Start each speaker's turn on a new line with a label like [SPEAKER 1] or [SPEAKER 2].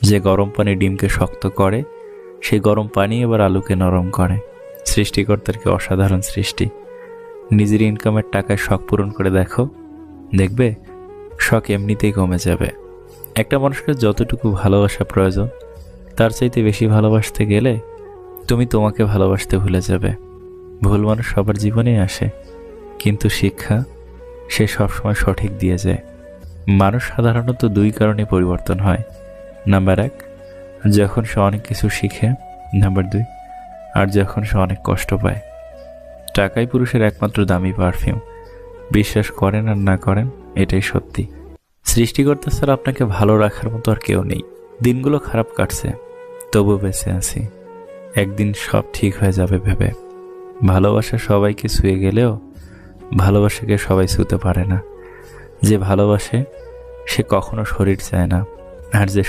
[SPEAKER 1] যে গরম পানি ডিমকে শক্ত করে, সেই গরম পানি এবার আলুকে নরম করে। সৃষ্টিকর্তার কি অসাধারণ সৃষ্টি। নিজের ইনকামের টাকায় শখ পূরণ করে দেখো, দেখবে শখ এমনিতেই কমে যাবে। একটা মানুষকে যতটুকু ভালোবাসা প্রয়োজন, তার চাইতে বেশি ভালোবাসতে গেলে তুমি তোমাকে ভালোবাসতে ভুলে যাবে। ভুল মানুষ সবার জীবনেই আসে, কিন্তু শিক্ষা সে সবসময় সঠিক দিয়ে যায়। মানুষ সাধারণত দুই কারণে পরিবর্তন হয়। নাম্বার 1, যখন সে অনেক কিছু শিখে। নাম্বার 2, আর যখন সে অনেক কষ্ট পায়। টাকাই পুরুষের একমাত্র দামি পারফিউম। বিশ্বাস করেন আর না করেন, এটাই সত্যি। সৃষ্টিকর্তা ছাড়া আপনাকে ভালো রাখার মতো আর কেউ নেই। দিনগুলো খারাপ কাটছে, তবু বেঁচে আছি। একদিন সব ঠিক হয়ে যাবে ভেবে। ভালোবাসা সবাইকে ছুঁয়ে গেলেও ভালোবাসাকে সবাই ছুঁতে পারে না। যে ভালোবাসে সে কখনো শরীর চায় না, আর যে